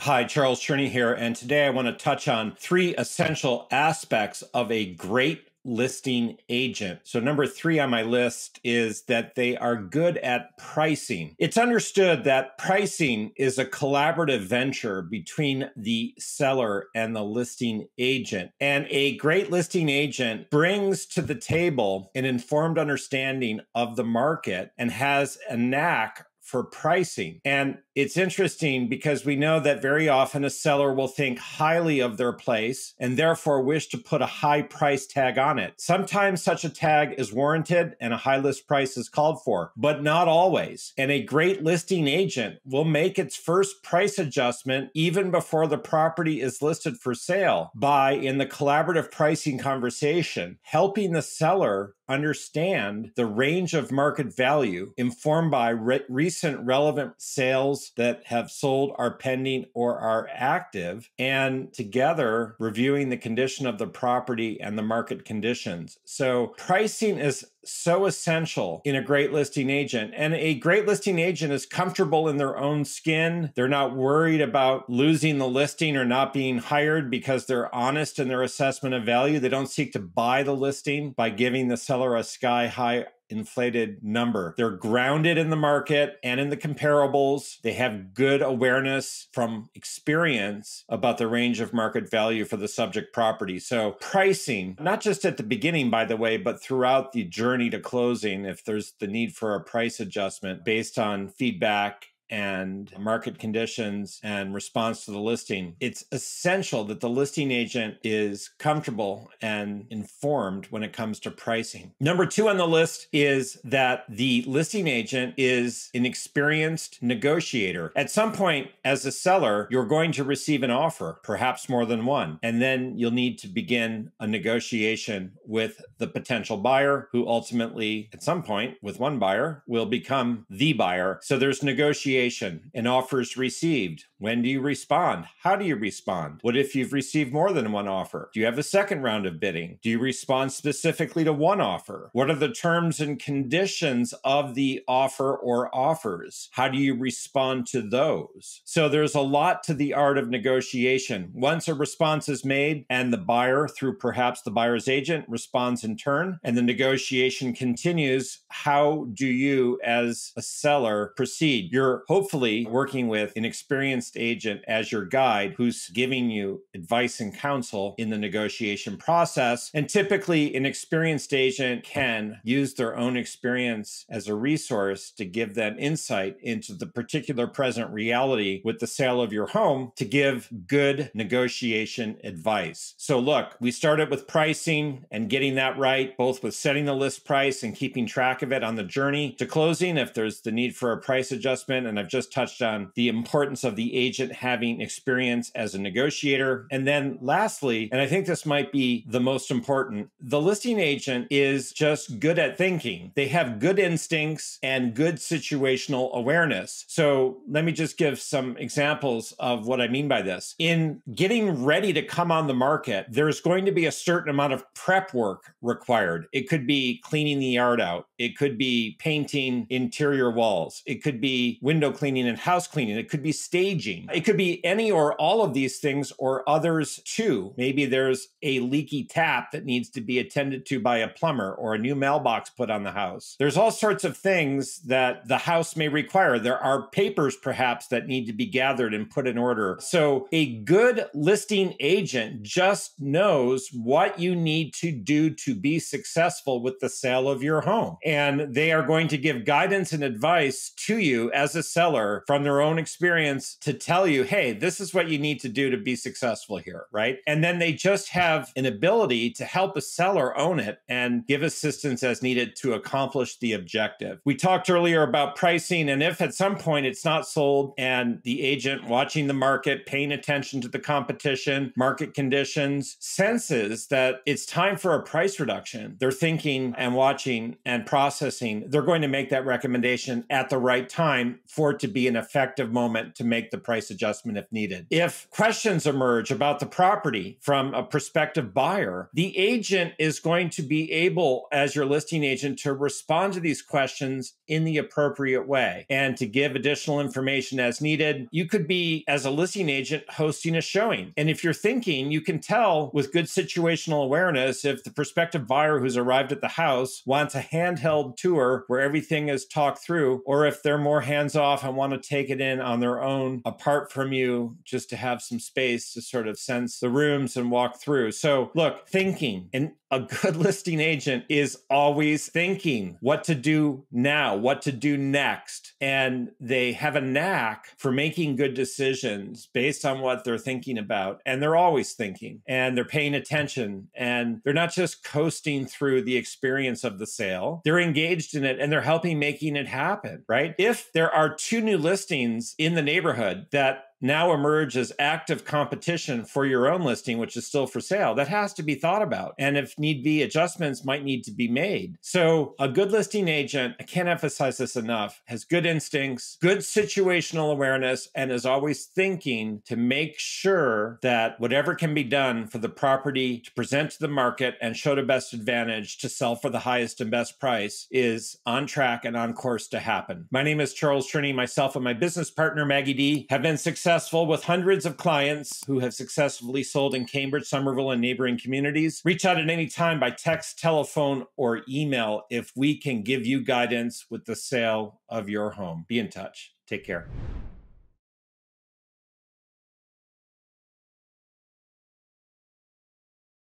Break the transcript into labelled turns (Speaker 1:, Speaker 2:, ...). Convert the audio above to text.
Speaker 1: Hi, Charles Cherney here, and today I want to touch on three essential aspects of a great listing agent. So number three on my list is that they are good at pricing. It's understood that pricing is a collaborative venture between the seller and the listing agent. And a great listing agent brings to the table an informed understanding of the market and has a knack for pricing. And it's interesting because we know that very often a seller will think highly of their place and therefore wish to put a high price tag on it. Sometimes such a tag is warranted and a high list price is called for, but not always. And a great listing agent will make its first price adjustment even before the property is listed for sale by, in the collaborative pricing conversation, helping the seller understand the range of market value informed by recent relevant sales that have sold, are pending, or are active, and together reviewing the condition of the property and the market conditions. So pricing is so essential in a great listing agent. And a great listing agent is comfortable in their own skin. They're not worried about losing the listing or not being hired because they're honest in their assessment of value. They don't seek to buy the listing by giving the seller a sky-high inflated number. They're grounded in the market and in the comparables. They have good awareness from experience about the range of market value for the subject property. So pricing, not just at the beginning, by the way, but throughout the journey to closing, if there's the need for a price adjustment based on feedback and market conditions and response to the listing, it's essential that the listing agent is comfortable and informed when it comes to pricing. Number two on the list is that the listing agent is an experienced negotiator. At some point, as a seller, you're going to receive an offer, perhaps more than one, and then you'll need to begin a negotiation with the potential buyer, who ultimately, at some point, with one buyer, will become the buyer. So there's negotiation and offers received. When do you respond? How do you respond? What if you've received more than one offer? Do you have a second round of bidding? Do you respond specifically to one offer? What are the terms and conditions of the offer or offers? How do you respond to those? So there's a lot to the art of negotiation. Once a response is made and the buyer, through perhaps the buyer's agent, responds in turn, and the negotiation continues, how do you as a seller proceed? You're hopefully working with an experienced agent as your guide who's giving you advice and counsel in the negotiation process. And typically an experienced agent can use their own experience as a resource to give them insight into the particular present reality with the sale of your home to give good negotiation advice. So look, we started with pricing and getting that right, both with setting the list price and keeping track of it on the journey to closing if there's the need for a price adjustment. And I've just touched on the importance of the agent having experience as a negotiator. And then lastly, and I think this might be the most important, the listing agent is just good at thinking. They have good instincts and good situational awareness. So let me just give some examples of what I mean by this. In getting ready to come on the market, there's going to be a certain amount of prep work required. It could be cleaning the yard out. It could be painting interior walls. It could be window cleaning and house cleaning. It could be staging. It could be any or all of these things or others too. Maybe there's a leaky tap that needs to be attended to by a plumber or a new mailbox put on the house. There's all sorts of things that the house may require. There are papers perhaps that need to be gathered and put in order. So a good listing agent just knows what you need to do to be successful with the sale of your home. And they are going to give guidance and advice to you as a seller from their own experience to tell you, hey, this is what you need to do to be successful here, right? And then they just have an ability to help a seller own it and give assistance as needed to accomplish the objective. We talked earlier about pricing, and if at some point it's not sold and the agent watching the market, paying attention to the competition, market conditions, senses that it's time for a price reduction, they're thinking and watching and processing, they're going to make that recommendation at the right time for it to be an effective moment to make the price adjustment if needed. If questions emerge about the property from a prospective buyer, the agent is going to be able, as your listing agent, to respond to these questions in the appropriate way and to give additional information as needed. You could be, as a listing agent, hosting a showing. And if you're thinking, you can tell with good situational awareness if the prospective buyer who's arrived at the house wants a handheld tour where everything is talked through, or if they're more hands-off and want to take it in on their own apart from you just to have some space to sort of sense the rooms and walk through. So look, thinking, and a good listing agent is always thinking what to do now, what to do next. And they have a knack for making good decisions based on what they're thinking about. And they're always thinking and they're paying attention and they're not just coasting through the experience of the sale. They're engaged in it and they're helping making it happen, right? If there are 2 new listings in the neighborhood that now emerge as active competition for your own listing, which is still for sale, that has to be thought about. And if need be, adjustments might need to be made. So a good listing agent, I can't emphasize this enough, has good instincts, good situational awareness, and is always thinking to make sure that whatever can be done for the property to present to the market and show the best advantage to sell for the highest and best price is on track and on course to happen. My name is Charles Trini. Myself and my business partner, Maggie D, have been successful with hundreds of clients who have successfully sold in Cambridge, Somerville, and neighboring communities. Reach out at any time by text, telephone, or email if we can give you guidance with the sale of your home. Be in touch. Take care.